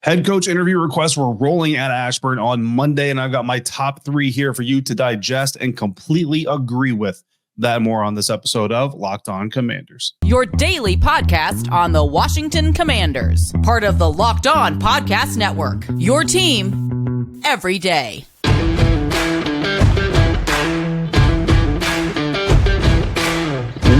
Head coach interview requests were rolling at Ashburn on Monday, and I've got my top 3 here for you to digest and completely agree with. That more on this episode of Locked On Commanders. Your daily podcast on the Washington Commanders. Part of the Locked On Podcast Network. Your team every day.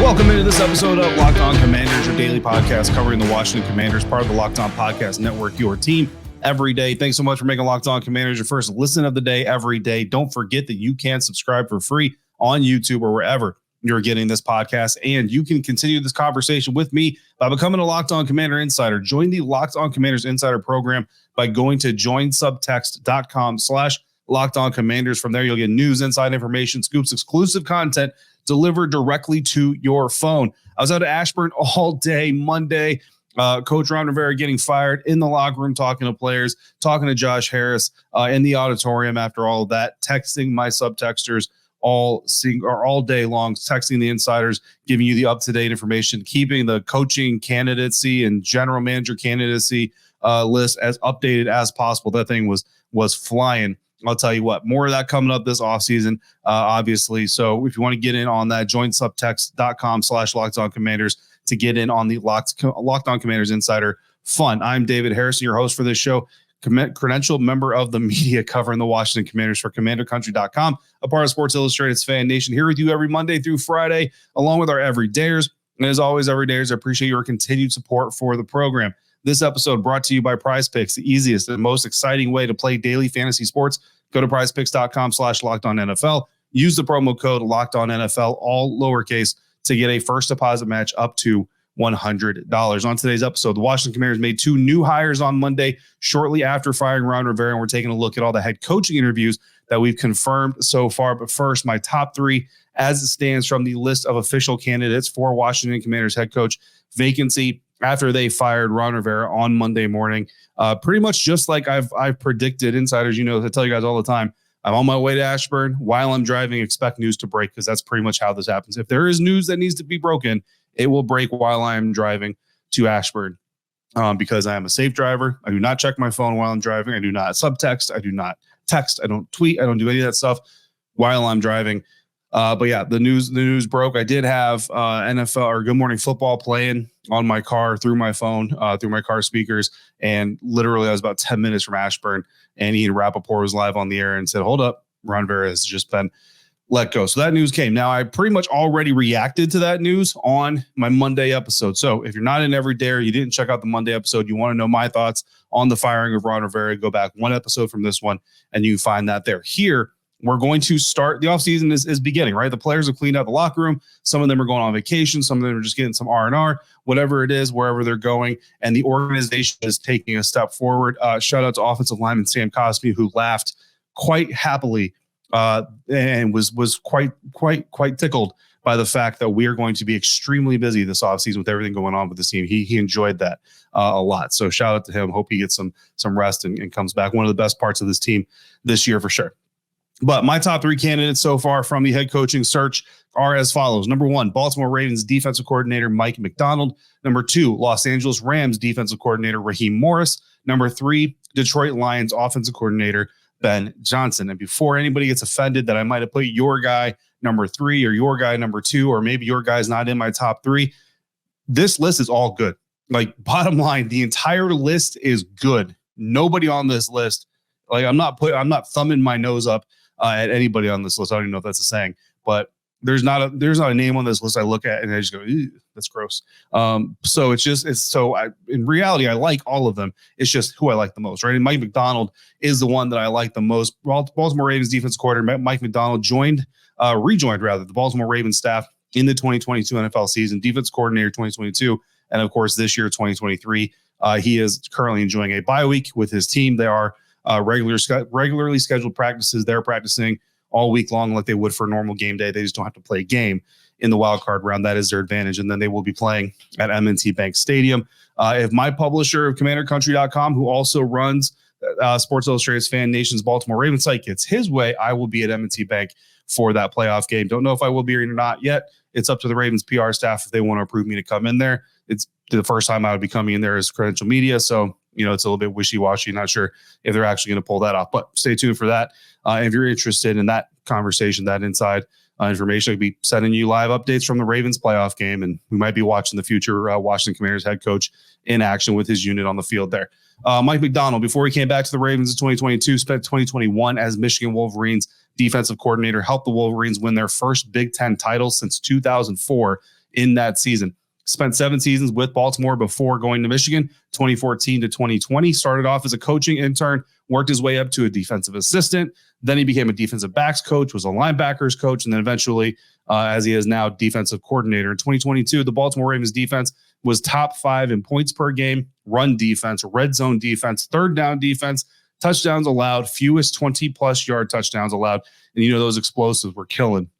Welcome into this episode of Locked On Commanders, your daily podcast covering the Washington Commanders, part of the Locked On Podcast Network, your team every day. Thanks so much for making Locked On Commanders your first listen of the day every day. Don't forget that you can subscribe for free on YouTube or wherever you're getting this podcast. And you can continue this conversation with me by becoming a Locked On Commander Insider. Join the Locked On Commanders Insider program by going to joinsubtext.com/Locked On Commanders. From there, you'll get news, inside information, scoops, exclusive content delivered directly to your phone. I was out at Ashburn all day Monday. Coach Ron Rivera getting fired, in the locker room, talking to players, talking to Josh Harris in the auditorium after all of that, texting my subtexters all day long, texting the insiders, giving you the up-to-date information, keeping the coaching candidacy and general manager candidacy list as updated as possible. That thing was flying. I'll tell you what, more of that coming up this offseason, obviously. So if you want to get in on that, join subtext.com/Locked On Commanders to get in on the Locked On Commanders Insider fun. I'm David Harrison, your host for this show, credentialed member of the media covering the Washington Commanders for CommanderCountry.com, a part of Sports Illustrated's FanNation, here with you every Monday through Friday, along with our everydayers. And as always, everydayers, I appreciate your continued support for the program. This episode brought to you by PrizePick, the easiest and most exciting way to play daily fantasy sports. Go to prizepicks.com/LockedOnNFL. Use the promo code LockedOnNFL, all lowercase, to get a first deposit match up to $100. On today's episode, the Washington Commanders made 2 new hires on Monday, shortly after firing Ron Rivera, and we're taking a look at all the head coaching interviews that we've confirmed so far. But first, my top 3 as it stands from the list of official candidates for Washington Commanders head coach vacancy after they fired Ron Rivera on Monday morning. Pretty much just like I've predicted. Insiders, you know, I tell you guys all the time, I'm on my way to Ashburn. While I'm driving, expect news to break, because that's pretty much how this happens. If there is news that needs to be broken, it will break while I'm driving to Ashburn, because I am a safe driver. I do not check my phone while I'm driving. I do not subtext. I do not text. I don't tweet. I don't do any of that stuff while I'm driving. But yeah, the news broke. I did have NFL or Good Morning Football playing on my car through my phone, through my car speakers. And literally I was about 10 minutes from Ashburn, and Ian Rappaport was live on the air and said, hold up, Ron Rivera has just been let go. So that news came. Now, I pretty much already reacted to that news on my Monday episode. So if you're not in every day or you didn't check out the Monday episode, you want to know my thoughts on the firing of Ron Rivera, go back one episode from this one and you find that there. Here, we're going to start. The offseason is beginning, right? The players have cleaned out the locker room. Some of them are going on vacation. Some of them are just getting some R&R, whatever it is, wherever they're going. And the organization is taking a step forward. Shout out to offensive lineman Sam Cosby, who laughed quite happily and was quite tickled by the fact that we are going to be extremely busy this offseason with everything going on with the team. He enjoyed that a lot. So shout out to him. Hope he gets some rest and comes back. One of the best parts of this team this year for sure. But my top 3 candidates so far from the head coaching search are as follows. Number 1, Baltimore Ravens defensive coordinator Mike Macdonald. Number 2, Los Angeles Rams defensive coordinator Raheem Morris. Number 3, Detroit Lions offensive coordinator Ben Johnson. And before anybody gets offended that I might have put your guy number 3 or your guy number 2, or maybe your guy's not in my top 3, this list is all good. Like, bottom line, the entire list is good. Nobody on this list, like, I'm not thumbing my nose up at anybody on this list. I don't even know if that's a saying, but there's not a name on this list I look at and I just go, that's gross. So in reality, I like all of them. It's just who I like the most, right? And Mike Macdonald is the one that I like the most. Baltimore Ravens defense coordinator Mike Macdonald rejoined the Baltimore Ravens staff in the 2022 NFL season, defense coordinator 2022, and of course this year 2023. He is currently enjoying a bye week with his team. They are regularly scheduled practices. They're practicing all week long like they would for a normal game day. They just don't have to play a game in the wild card round. That is their advantage. And then they will be playing at M&T Bank Stadium. If my publisher of CommanderCountry.com, who also runs Sports Illustrated's FanNation's Baltimore Ravens site, gets his way, I will be at M&T Bank for that playoff game. Don't know if I will be or not yet. It's up to the Ravens PR staff if they want to approve me to come in there. It's the first time I would be coming in there as credential media. So it's a little bit wishy-washy. Not sure if they're actually going to pull that off, but stay tuned for that. If you're interested in that conversation, that inside information, I'll be sending you live updates from the Ravens playoff game, and we might be watching the future Washington Commanders head coach in action with his unit on the field there. Mike Macdonald, before he came back to the Ravens in 2022, spent 2021 as Michigan Wolverines defensive coordinator, helped the Wolverines win their first Big Ten title since 2004 in that season. Spent 7 seasons with Baltimore before going to Michigan, 2014 to 2020. Started off as a coaching intern, worked his way up to a defensive assistant. Then he became a defensive backs coach, was a linebackers coach, and then eventually, as he is now, defensive coordinator. In 2022, the Baltimore Ravens defense was top 5 in points per game, run defense, red zone defense, third down defense, touchdowns allowed, fewest 20-plus yard touchdowns allowed. And those explosives were killing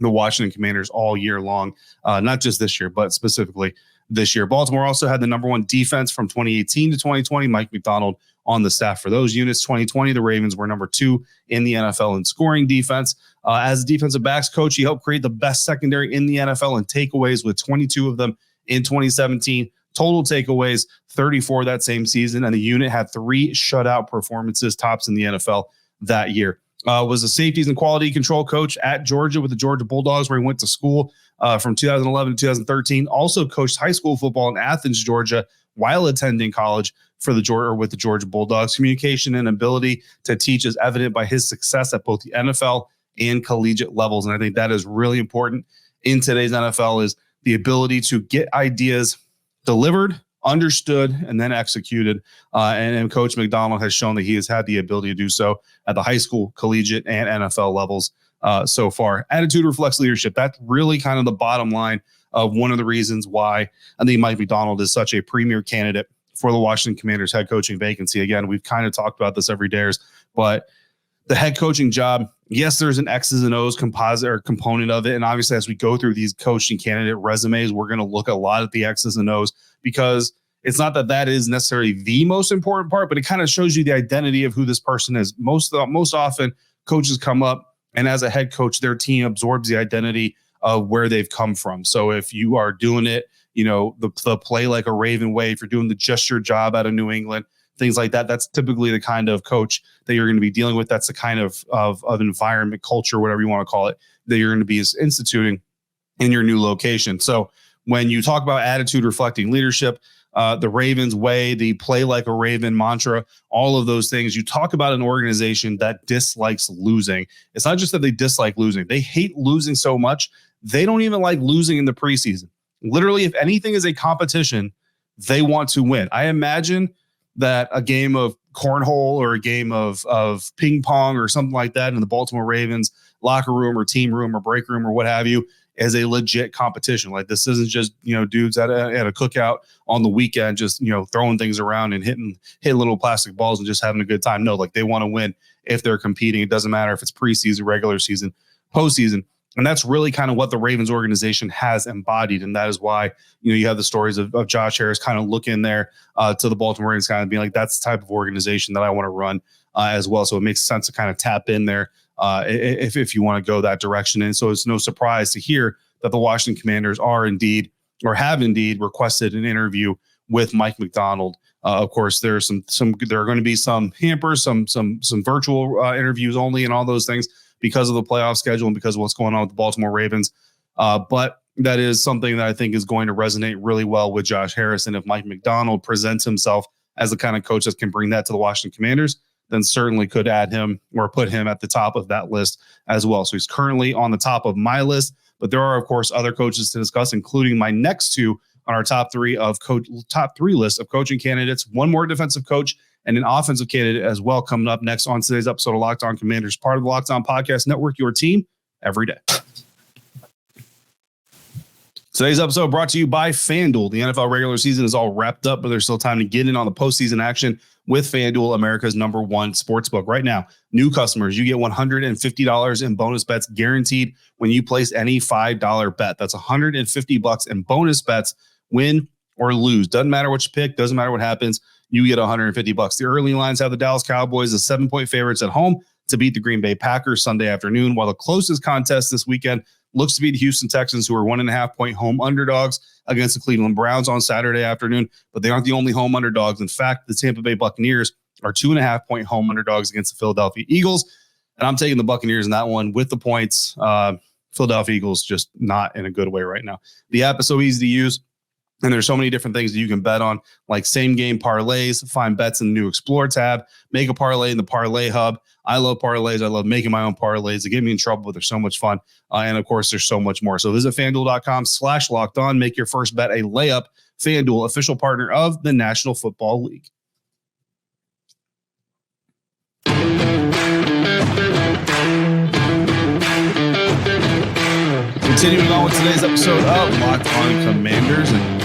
the Washington Commanders all year long, not just this year, but specifically this year. Baltimore also had the number 1 defense from 2018 to 2020. Mike Macdonald on the staff for those units. 2020, the Ravens were number 2 in the NFL in scoring defense. As a defensive backs coach, he helped create the best secondary in the NFL in takeaways with 22 of them in 2017. Total takeaways, 34 that same season, and the unit had 3 shutout performances, tops in the NFL that year. Was a safeties and quality control coach at Georgia with the Georgia Bulldogs, where he went to school from 2011 to 2013. Also coached high school football in Athens, Georgia, while attending college with the Georgia Bulldogs. Communication and ability to teach is evident by his success at both the NFL and collegiate levels. And I think that is really important in today's NFL, is the ability to get ideas delivered, understood, and then executed. And Coach Macdonald has shown that he has had the ability to do so at the high school, collegiate, and NFL levels so far. Attitude reflects leadership. That's really kind of the bottom line of one of the reasons why I think Mike Macdonald is such a premier candidate for the Washington Commanders head coaching vacancy. Again, we've kind of talked about this every day, but the head coaching job, yes, there's an X's and O's component of it. And obviously, as we go through these coaching candidate resumes, we're going to look a lot at the X's and O's, because it's not that is necessarily the most important part, but it kind of shows you the identity of who this person is. Most often, coaches come up, and as a head coach, their team absorbs the identity of where they've come from. So if you are doing it, the play like a Raven way, if you're doing the just your job out of New England, things like that, that's typically the kind of coach that you're going to be dealing with. That's the kind of environment, culture, whatever you want to call it, that you're going to be instituting in your new location. So when you talk about attitude reflecting leadership, the Ravens way, the play like a Raven mantra, all of those things, you talk about an organization that dislikes losing. It's not just that they dislike losing. They hate losing so much, they don't even like losing in the preseason. Literally, if anything is a competition, they want to win. I imagine that a game of cornhole or a game of ping pong or something like that in the Baltimore Ravens locker room or team room or break room or what have you is a legit competition. Like, this isn't just, dudes at a cookout on the weekend, just, throwing things around and hitting little plastic balls and just having a good time. No, like, they want to win if they're competing. It doesn't matter if it's preseason, regular season, postseason. And that's really kind of what the Ravens organization has embodied. And that is why, you have the stories of Josh Harris kind of looking there to the Baltimore Ravens, kind of being like, that's the type of organization that I want to run as well. So it makes sense to kind of tap in there if you want to go that direction. And so it's no surprise to hear that the Washington Commanders have indeed requested an interview with Mike Macdonald. Of course, there are going to be some hampers, some virtual interviews only, and all those things, because of the playoff schedule and because of what's going on with the Baltimore Ravens. But that is something that I think is going to resonate really well with Josh Harris. And if Mike Macdonald presents himself as the kind of coach that can bring that to the Washington Commanders, then certainly could add him or put him at the top of that list as well. So he's currently on the top of my list, but there are, of course, other coaches to discuss, including my next 2 on our top 3 list of coaching candidates, one more defensive coach and an offensive candidate as well, coming up next on today's episode of Locked On Commanders, part of the Locked On Podcast Network, your team every day. Today's episode brought to you by FanDuel. The NFL regular season is all wrapped up, but there's still time to get in on the postseason action with FanDuel, America's #1 sportsbook. Right now, new customers, you get $150 in bonus bets guaranteed when you place any $5 bet. That's $150 in bonus bets, win or lose. Doesn't matter what you pick. Doesn't matter what happens. You get $150. The early lines have the Dallas Cowboys as 7-point favorites at home to beat the Green Bay Packers Sunday afternoon, while the closest contest this weekend looks to be the Houston Texans, who are 1.5-point home underdogs against the Cleveland Browns on Saturday afternoon. But they aren't the only home underdogs. In fact, the Tampa Bay Buccaneers are 2.5-point home underdogs against the Philadelphia Eagles. And I'm taking the Buccaneers in that one with the points. Philadelphia Eagles just not in a good way right now. The app is so easy to use. And there's so many different things that you can bet on, like same game parlays, find bets in the new Explore tab, make a parlay in the Parlay Hub. I love parlays. I love making my own parlays. They get me in trouble, but they're so much fun. And of course, there's so much more. So visit FanDuel.com/lockedon. Make your first bet a layup. FanDuel, official partner of the National Football League. Continuing on with today's episode of Locked On Commanders, and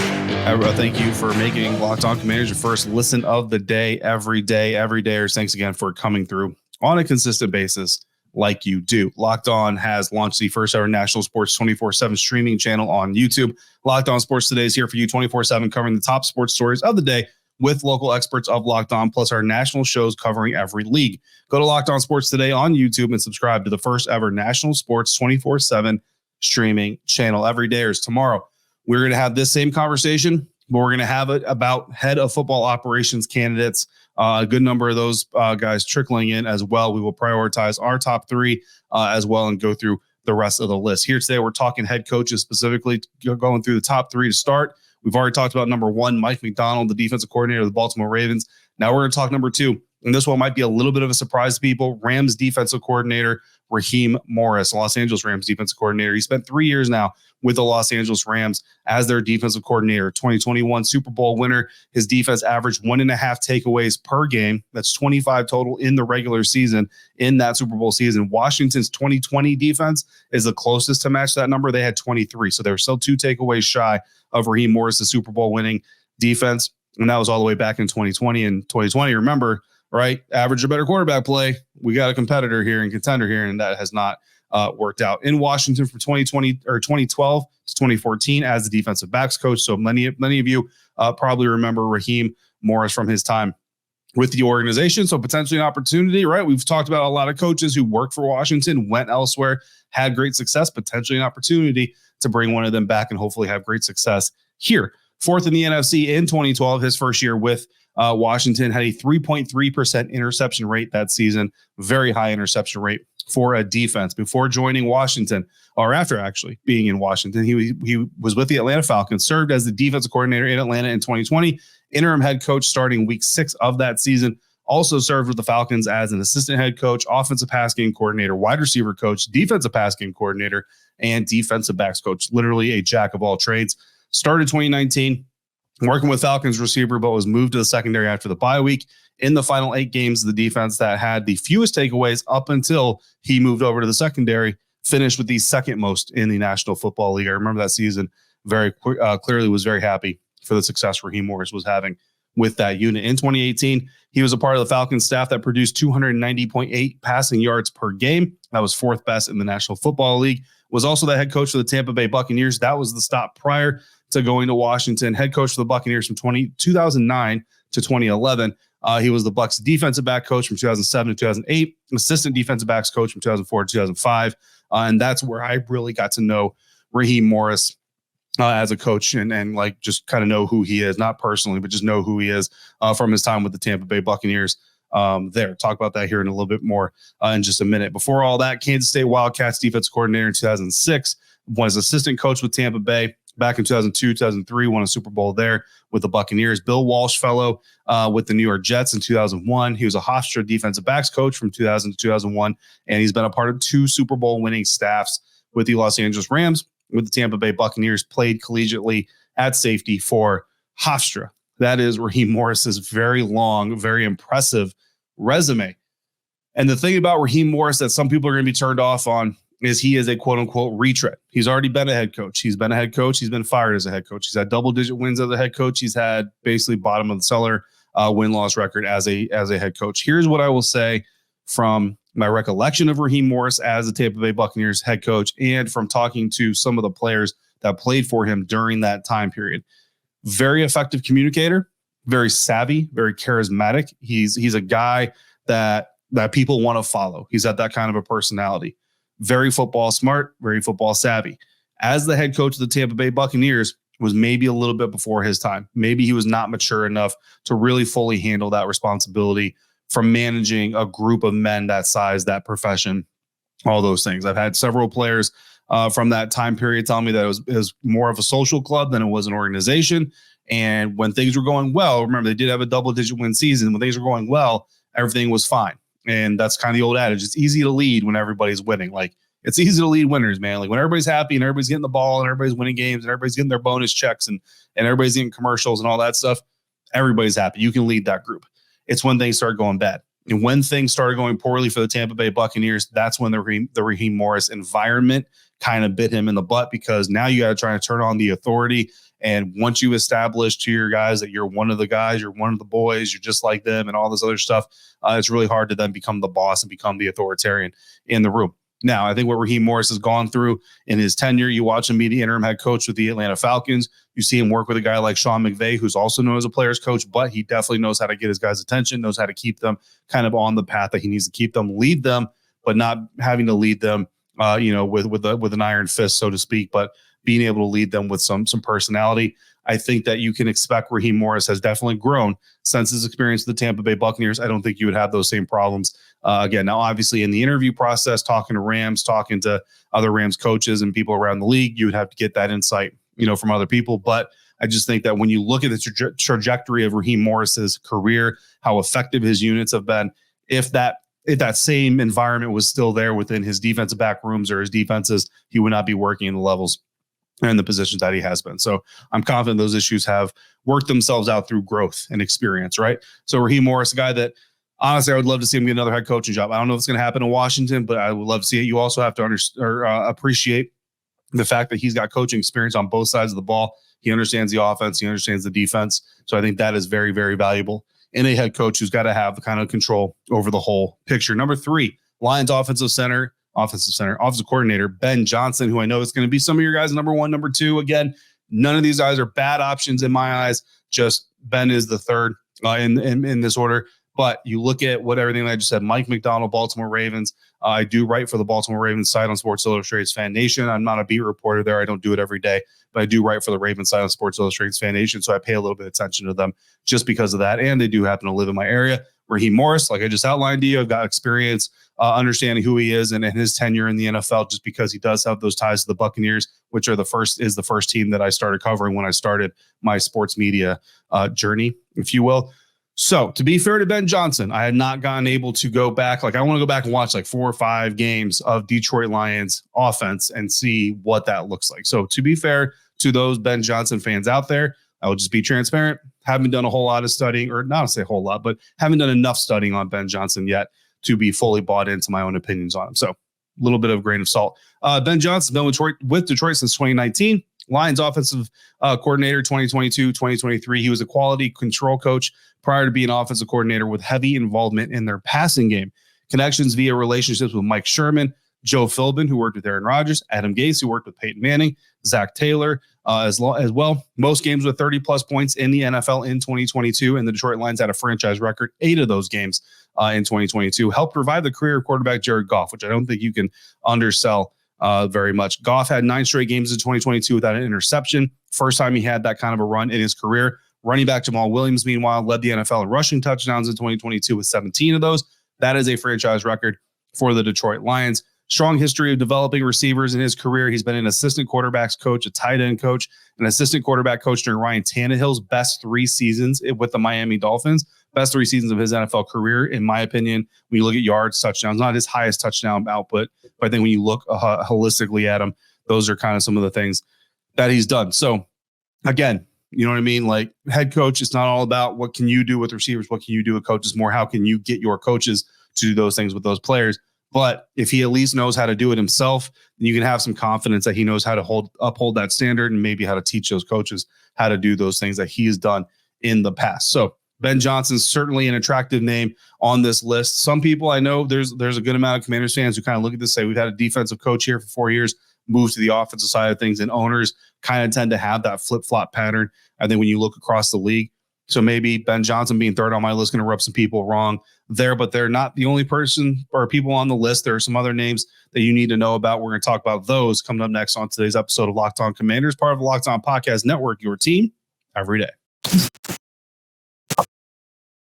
thank you for making Locked On Commanders your first listen of the day, every day. Thanks again for coming through on a consistent basis like you do. Locked On has launched the first ever national sports 24/7 streaming channel on YouTube. Locked On Sports Today is here for you 24/7, covering the top sports stories of the day with local experts of Locked On, plus our national shows covering every league. Go to Locked On Sports Today on YouTube and subscribe to the first ever national sports 24/7 streaming channel. Every day is tomorrow. We're going to have this same conversation, but we're going to have it about head of football operations candidates. A good number of those guys trickling in as well. We will prioritize our top three as well and go through the rest of the list. Here today, we're talking head coaches specifically, going through the top three to start. We've already talked about number one, Mike Macdonald, the defensive coordinator of the Baltimore Ravens. Now we're going to talk number two, and this one might be a little bit of a surprise to people, Rams defensive coordinator Raheem Morris, Los Angeles Rams defensive coordinator. He spent 3 years now with the Los Angeles Rams as their defensive coordinator. 2021 Super Bowl winner. His defense averaged 1.5 takeaways per game. That's 25 total in the regular season in that Super Bowl season. Washington's 2020 defense is the closest to match that number. They had 23. So they were still 2 takeaways shy of Raheem Morris, the Super Bowl winning defense. And that was all the way back in 2020. And 2020, remember, right? Average or better quarterback play. We got a competitor here and contender here, and that has not worked out. In Washington from 2020 or 2012 to 2014 as the defensive backs coach. So many of you probably remember Raheem Morris from his time with the organization. So potentially an opportunity, right? We've talked about a lot of coaches who worked for Washington, went elsewhere, had great success, potentially an opportunity to bring one of them back and hopefully have great success here. Fourth in the NFC in 2012, his first year with Washington, had a 3.3% interception rate that season. Very high interception rate for a defense. Before joining Washington, or after actually being in Washington, he was with the Atlanta Falcons, served as the defensive coordinator in Atlanta in 2020, interim head coach starting week 6 of that season. Also served with the Falcons as an assistant head coach, offensive pass game coordinator, wide receiver coach, defensive pass game coordinator, and defensive backs coach. Literally a jack of all trades. Started 2019 working with Falcons receiver, but was moved to the secondary after the bye week. In the final 8 games, the defense that had the fewest takeaways up until he moved over to the secondary finished with the second most in the National Football League. I remember that season very clearly, was very happy for the success Raheem Morris was having with that unit. In 2018, he was a part of the Falcons staff that produced 290.8 passing yards per game. That was 4th best in the National Football League. Was also the head coach for the Tampa Bay Buccaneers. That was the stop prior to going to Washington. Head coach for the Buccaneers from 2009 to 2011. He was the Bucs defensive back coach from 2007 to 2008, assistant defensive backs coach from 2004 to 2005. And that's where I really got to know Raheem Morris as a coach and like just kind of know who he is, not personally, but just know who he is from his time with the Tampa Bay Buccaneers. There, talk about that here in a little bit more in just a minute. Before all that, Kansas State Wildcats defense coordinator in 2006, was assistant coach with Tampa Bay. Back in 2002, 2003, won a Super Bowl there with the Buccaneers. Bill Walsh fellow with the New York Jets in 2001. He was a Hofstra defensive backs coach from 2000 to 2001, and he's been a part of 2 Super Bowl winning staffs with the Los Angeles Rams. With the Tampa Bay Buccaneers, played collegiately at safety for Hofstra. That is Raheem Morris's very long, very impressive resume. And the thing about Raheem Morris that some people are going to be turned off on is he is a quote-unquote retread. He's already been a head coach. He's been a head coach. He's been fired as a head coach. He's had double-digit wins as a head coach. He's had basically bottom of the cellar win-loss record as a head coach. Here's what I will say from my recollection of Raheem Morris as the Tampa Bay Buccaneers head coach and from talking to some of the players that played for him during that time period. Very effective communicator, very savvy, very charismatic. He's a guy that people want to follow. He's got that kind of a personality. very football smart, very football savvy. As the head coach of the Tampa Bay Buccaneers, was maybe a little bit before his time. Maybe he was not mature enough to really fully handle that responsibility from managing a group of men that size, that profession, all those things. I've had several players from that time period tell me that it was more of a social club than it was an organization. And when things were going well, remember, they did have a double-digit win season. When things were going well, everything was fine. And that's kind of the old adage. It's easy to lead when everybody's winning. Like, it's easy to lead winners, man. Like, when everybody's happy and everybody's getting the ball and everybody's winning games and everybody's getting their bonus checks and everybody's getting commercials and all that stuff, everybody's happy. You can lead that group. It's when things start going bad. And when things started going poorly for the Tampa Bay Buccaneers, that's when the Raheem Morris environment kind of bit him in the butt, because now you got to try to turn on the authority. And once you establish to your guys that you're one of the guys, you're one of the boys, you're just like them and all this other stuff, it's really hard to then become the boss and become the authoritarian in the room. Now, I think what Raheem Morris has gone through in his tenure, you watch him be the interim head coach with the Atlanta Falcons. You see him work with a guy like Sean McVay, who's also known as a player's coach, but he definitely knows how to get his guys' attention, knows how to keep them kind of on the path that he needs to keep them, lead them, but not having to lead them, with an iron fist, so to speak, but being able to lead them with some personality. I think that you can expect Raheem Morris has definitely grown since his experience with the Tampa Bay Buccaneers. I don't think you would have those same problems again. Now, obviously, in the interview process, talking to Rams, talking to other Rams coaches and people around the league, you would have to get that insight, from other people. But I just think that when you look at the trajectory of Raheem Morris's career, how effective his units have been, if that same environment was still there within his defensive back rooms or his defenses, he would not be working in the levels and the positions that he has been. So I'm confident those issues have worked themselves out through growth and experience, right? So Raheem Morris, a guy that honestly I would love to see him get another head coaching job. I don't know if it's going to happen in Washington, but I would love to see it. You also have to appreciate the fact that he's got coaching experience on both sides of the ball. He understands the offense. He understands the defense. So I think that is very, very valuable in a head coach who's got to have the kind of control over the whole picture. Number 3, Lions offensive coordinator, Ben Johnson, who I know is going to be some of your guys' number 1, number 2. Again, none of these guys are bad options in my eyes. Just Ben is the third in this order. But you look at everything I just said, Mike Macdonald, Baltimore Ravens. I do write for the Baltimore Ravens site on Sports Illustrated's FanNation. I'm not a beat reporter there. I don't do it every day, but I do write for the Ravens site on Sports Illustrated's FanNation. So I pay a little bit of attention to them just because of that. And they do happen to live in my area. Raheem Morris, like I just outlined to you, I've got experience understanding who he is and his tenure in the NFL, just because he does have those ties to the Buccaneers, which are the first team that I started covering when I started my sports media journey, if you will. So to be fair to Ben Johnson, I had not gotten able to go back. Like, I want to go back and watch like 4 or 5 games of Detroit Lions offense and see what that looks like. So to be fair to those Ben Johnson fans out there, I will just be transparent. Haven't done a whole lot of studying, or not to say a whole lot, but haven't done enough studying on Ben Johnson yet to be fully bought into my own opinions on him. So a little bit of a grain of salt. Ben Johnson's been with Detroit since 2019. Lions offensive coordinator 2022, 2023. He was a quality control coach prior to being offensive coordinator with heavy involvement in their passing game. Connections via relationships with Mike Sherman, Joe Philbin, who worked with Aaron Rodgers, Adam Gase, who worked with Peyton Manning, Zach Taylor as well. Most games with 30-plus points in the NFL in 2022, and the Detroit Lions had a franchise record, 8 of those games in 2022. Helped revive the career of quarterback Jared Goff, which I don't think you can undersell very much. Goff had 9 straight games in 2022 without an interception. First time he had that kind of a run in his career. Running back Jamal Williams, meanwhile, led the NFL in rushing touchdowns in 2022 with 17 of those. That is a franchise record for the Detroit Lions. Strong history of developing receivers in his career. He's been an assistant quarterbacks coach, a tight end coach, an assistant quarterback coach during Ryan Tannehill's best 3 seasons with the Miami Dolphins. Best 3 seasons of his NFL career, in my opinion. When you look at yards, touchdowns, not his highest touchdown output, but I think when you look holistically at him, those are kind of some of the things that he's done. So again, you know what I mean? Like, head coach, it's not all about what can you do with receivers, what can you do with coaches, more how can you get your coaches to do those things with those players. But if he at least knows how to do it himself, then you can have some confidence that he knows how to uphold that standard and maybe how to teach those coaches how to do those things that he has done in the past. So Ben Johnson's certainly an attractive name on this list. Some people, I know there's a good amount of Commanders fans who kind of look at this, say we've had a defensive coach here for 4 years, move to the offensive side of things, and owners kind of tend to have that flip-flop pattern. I think when you look across the league, So maybe Ben Johnson being third on my list going to rub some people wrong there, but they're not the only person or people on the list. There are some other names that you need to know about. We're going to talk about those coming up next on today's episode of Locked On Commanders, part of the Locked On Podcast Network, your team every day.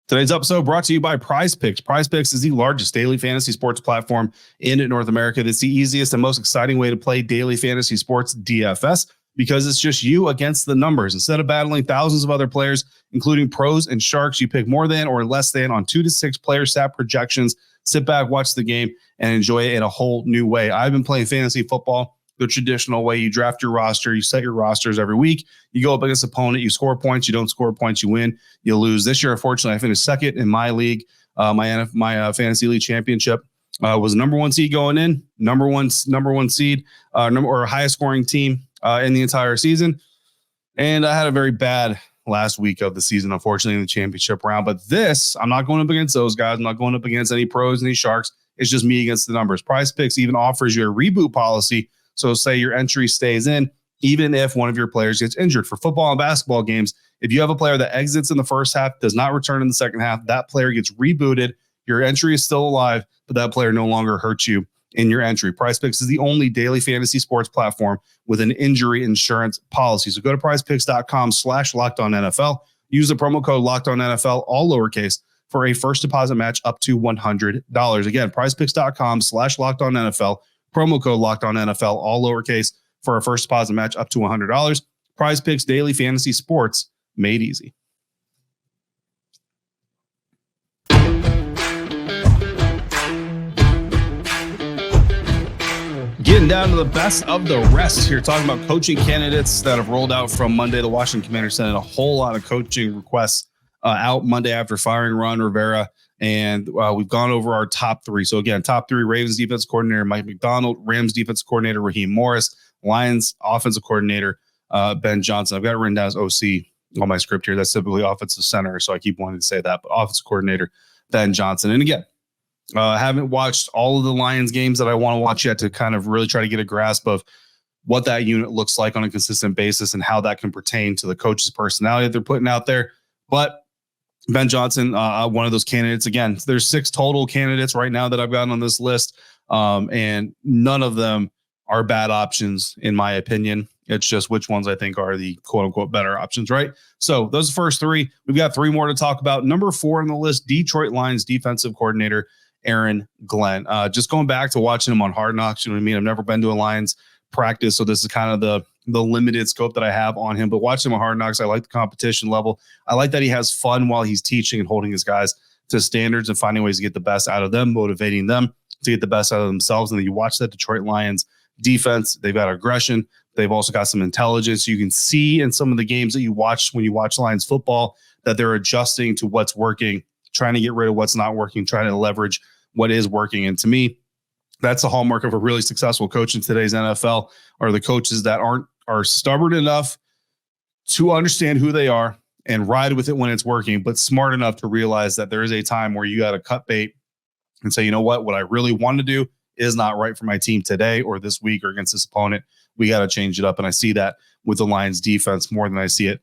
Today's episode brought to you by PrizePick. PrizePick is the largest daily fantasy sports platform in North America. It's the easiest and most exciting way to play daily fantasy sports DFS because it's just you against the numbers. Instead of battling thousands of other players, including pros and sharks, you pick more than or less than on 2 to 6 player stat projections. Sit back, watch the game, and enjoy it in a whole new way. I've been playing fantasy football the traditional way. You draft your roster, you set your rosters every week, you go up against an opponent, you score points, you don't score points, you win, you lose. This year, unfortunately, I finished second in my league. My fantasy league championship was number 1 seed going in, number one seed, highest scoring team in the entire season. And I had a very bad last week of the season, unfortunately, in the championship round. But this, I'm not going up against those guys. I'm not going up against any pros, any sharks. It's just me against the numbers. PrizePicks even offers you a reboot policy. So say your entry stays in, even if one of your players gets injured. For football and basketball games, if you have a player that exits in the first half, does not return in the second half, that player gets rebooted. Your entry is still alive, but that player no longer hurts you in your entry. PrizePicks is the only daily fantasy sports platform with an injury insurance policy. So go to prizepicks.com/LockedOnNFL. Use the promo code LockedOnNFL, all lowercase, for a first deposit match up to $100. Again, prizepicks.com/LockedOnNFL. Promo code LockedOnNFL, all lowercase, for a first deposit match up to $100. PrizePicks daily fantasy sports made easy. Getting down to the best of the rest here, talking about coaching candidates that have rolled out from Monday. The Washington Commanders sent a whole lot of coaching requests out Monday after firing Ron Rivera. And we've gone over our top 3. So again, top 3: Ravens defense coordinator Mike Macdonald, Rams defense coordinator Raheem Morris, Lions offensive coordinator Ben Johnson. I've got it written down as OC on my script here. That's typically offensive center, so I keep wanting to say that. But offensive coordinator Ben Johnson. And again, I haven't watched all of the Lions games that I want to watch yet to kind of really try to get a grasp of what that unit looks like on a consistent basis and how that can pertain to the coach's personality that they're putting out there. But Ben Johnson, one of those candidates. Again, there's 6 total candidates right now that I've gotten on this list, and none of them are bad options, in my opinion. It's just which ones I think are the quote-unquote better options, right? So those first 3. We've got 3 more to talk about. Number 4 on the list, Detroit Lions defensive coordinator Aaron Glenn. Just going back to watching him on Hard Knocks, you know what I mean? I've never been to a Lions practice, so this is kind of the limited scope that I have on him. But watching him on Hard Knocks, I like the competition level. I like that he has fun while he's teaching and holding his guys to standards and finding ways to get the best out of them, motivating them to get the best out of themselves. And then you watch that Detroit Lions defense. They've got aggression. They've also got some intelligence. You can see in some of the games that you watch when you watch Lions football that they're adjusting to what's working, trying to get rid of what's not working, trying to leverage what is working. And to me, that's the hallmark of a really successful coach in today's NFL, are the coaches that are stubborn enough to understand who they are and ride with it when it's working, but smart enough to realize that there is a time where you got to cut bait and say, you know what I really want to do is not right for my team today or this week or against this opponent. We got to change it up. And I see that with the Lions defense more than I see it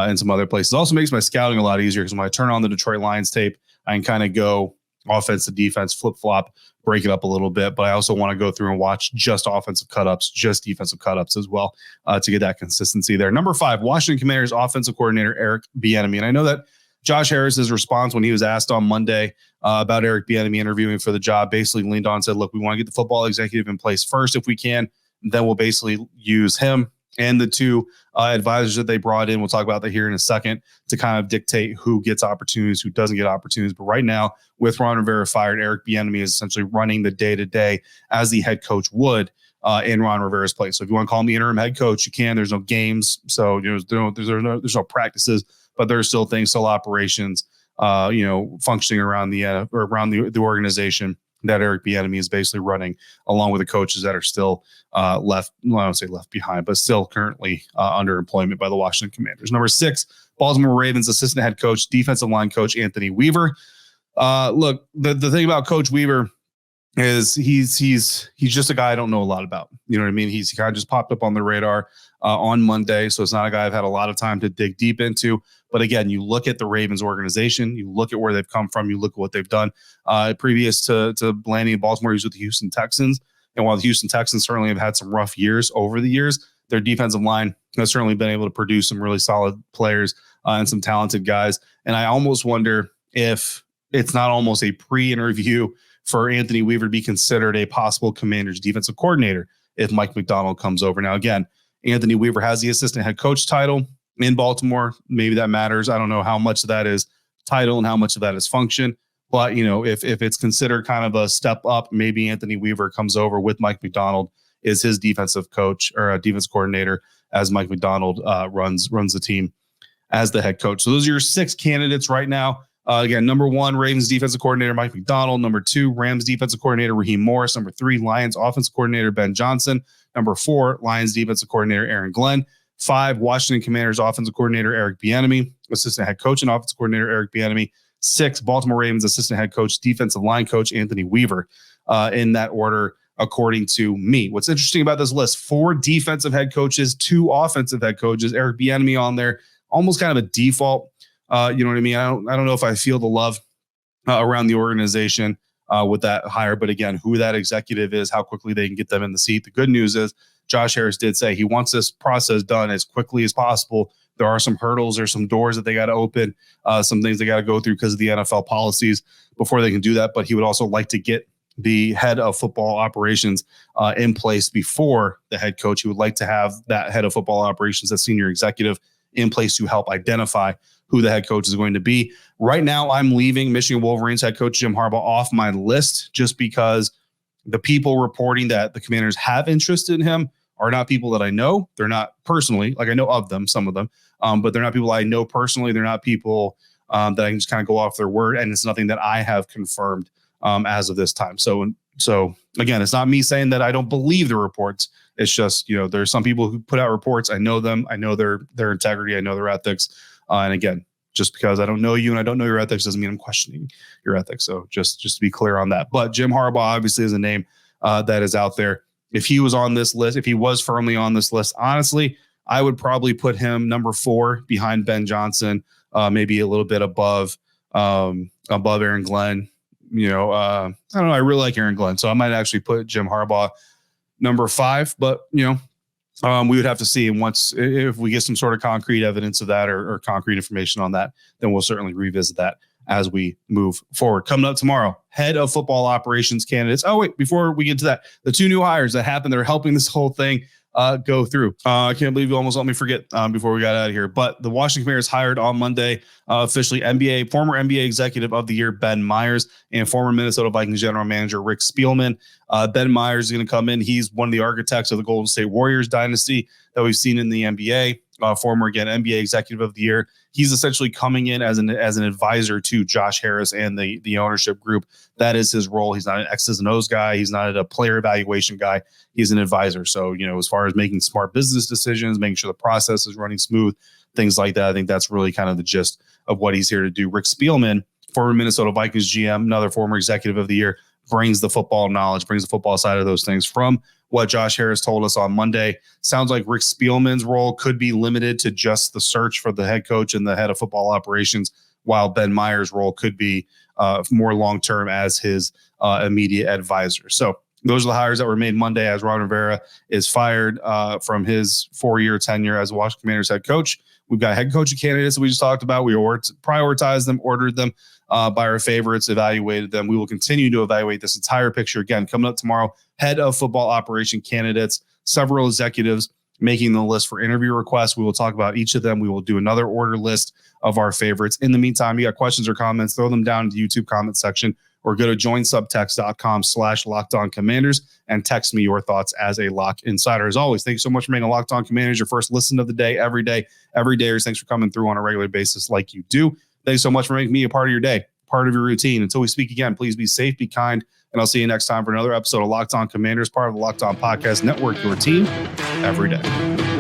in some other places. It also makes my scouting a lot easier because when I turn on the Detroit Lions tape, I can kind of go offense to defense, flip-flop, break it up a little bit. But I also want to go through and watch just offensive cut-ups, just defensive cut-ups as well to get that consistency there. Number 5, Washington Commanders offensive coordinator Eric Bieniemy. And I know that Josh Harris's response when he was asked on Monday about Eric Bieniemy interviewing for the job basically leaned on and said, look, we want to get the football executive in place first if we can. Then we'll basically use him and the 2 advisors that they brought in. We'll talk about that here in a second to kind of dictate who gets opportunities, who doesn't get opportunities. But right now, with Ron Rivera fired, Eric Bieniemy is essentially running the day-to-day as the head coach would in Ron Rivera's place. So if you want to call me interim head coach, you can. There's no games, so there's no practices, but there's still things, still operations, functioning around the organization that Eric Bieniemy is basically running, along with the coaches that are still left. Well, I don't say left behind, but still currently under employment by the Washington Commanders. Number 6, Baltimore Ravens assistant head coach, defensive line coach Anthony Weaver. Look, the thing about Coach Weaver is he's just a guy I don't know a lot about. You know what I mean? He's kind of just popped up on the radar on Monday. So it's not a guy I've had a lot of time to dig deep into. But again, you look at the Ravens organization, you look at where they've come from, you look at what they've done. Previous to landing in Baltimore, he was with the Houston Texans. And while the Houston Texans certainly have had some rough years over the years, their defensive line has certainly been able to produce some really solid players and some talented guys. And I almost wonder if it's not almost a pre-interview for Anthony Weaver to be considered a possible Commanders defensive coordinator if Mike Macdonald comes over. Now, again, Anthony Weaver has the assistant head coach title in Baltimore. Maybe that matters. I don't know how much of that is title and how much of that is function. But, you know, if it's considered kind of a step up, maybe Anthony Weaver comes over with Mike Macdonald is his defensive coach or a defense coordinator as Mike Macdonald runs the team as the head coach. So those are your 6 candidates right now. Again, number 1, Ravens defensive coordinator Mike Macdonald. Number 2, Rams defensive coordinator Raheem Morris. Number 3, Lions offensive coordinator Ben Johnson. Number 4, Lions defensive coordinator Aaron Glenn. 5, Washington Commanders offensive coordinator Eric Bieniemy. Assistant head coach and offensive coordinator Eric Bieniemy. 6, Baltimore Ravens assistant head coach, defensive line coach Anthony Weaver. In that order, according to me. What's interesting about this list: 4 defensive head coaches, 2 offensive head coaches. Eric Bieniemy on there, almost kind of a default. You know what I mean? I don't know if I feel the love around the organization with that hire, but again, who that executive is, how quickly they can get them in the seat. The good news is Josh Harris did say he wants this process done as quickly as possible. There are some hurdles, there's some doors that they got to open, some things they got to go through because of the NFL policies before they can do that. But he would also like to get the head of football operations in place before the head coach. He would like to have that head of football operations, that senior executive, in place to help identify who the head coach is going to be. Right now, I'm leaving Michigan Wolverines head coach Jim Harbaugh off my list just because the people reporting that the Commanders have interest in him are not people that I know. They're not personally, like I know of them, some of them, but they're not people I know personally. They're not people that I can just kind of go off their word. And it's nothing that I have confirmed as of this time. So again, it's not me saying that I don't believe the reports. It's just, you know, there's some people who put out reports. I know them. I know their integrity. I know their ethics. And again, just because I don't know you and I don't know your ethics doesn't mean I'm questioning your ethics. So just to be clear on that. But Jim Harbaugh obviously is a name that is out there. If he was on this list, if he was firmly on this list, honestly, I would probably put him number 4 behind Ben Johnson, maybe a little bit above Aaron Glenn. You know, I don't know. I really like Aaron Glenn, so I might actually put Jim Harbaugh number 5. But you know, we would have to see. And once if we get some sort of concrete evidence of that or concrete information on that, then we'll certainly revisit that as we move forward. Coming up tomorrow, head of football operations candidates. Oh, wait, before we get to that, the 2 new hires that happened, they're helping this whole thing go through. I can't believe you almost let me forget before we got out of here. But the Washington Commanders hired on Monday officially former NBA Executive of the Year Ben Myers and former Minnesota Vikings General Manager Rick Spielman. Ben Myers is going to come in. He's one of the architects of the Golden State Warriors dynasty that we've seen in the NBA. Former, again, NBA Executive of the Year. He's essentially coming in as an advisor to Josh Harris and the ownership group. That is his role. He's not an X's and O's guy. He's not a player evaluation guy. He's an advisor. So, you know, as far as making smart business decisions, making sure the process is running smooth, things like that, I think that's really kind of the gist of what he's here to do. Rick Spielman, former Minnesota Vikings GM, another former Executive of the Year, brings the football knowledge, brings the football side of those things. From what Josh Harris told us on Monday, sounds like Rick Spielman's role could be limited to just the search for the head coach and the head of football operations, while Ben Myers' role could be more long-term as his immediate advisor. So those are the hires that were made Monday as Ron Rivera is fired from his 4-year tenure as Washington Commanders head coach. We've got head coaching candidates that we just talked about. We prioritized them, ordered them by our favorites, evaluated them. We will continue to evaluate this entire picture. Again, coming up tomorrow, head of football operation candidates, several executives making the list for interview requests. We will talk about each of them. We will do another order list of our favorites. In the meantime, you got questions or comments, throw them down in the YouTube comment section or go to joinsubtext.com/LockedOnCommanders and text me your thoughts as a Lock Insider. As always, thank you so much for making Locked On Commanders your first listen of the day, every day. Thanks for coming through on a regular basis like you do. Thanks so much for making me a part of your day, part of your routine. Until we speak again, please be safe, be kind, and I'll see you next time for another episode of Locked On Commanders, part of the Locked On Podcast Network, your team every day.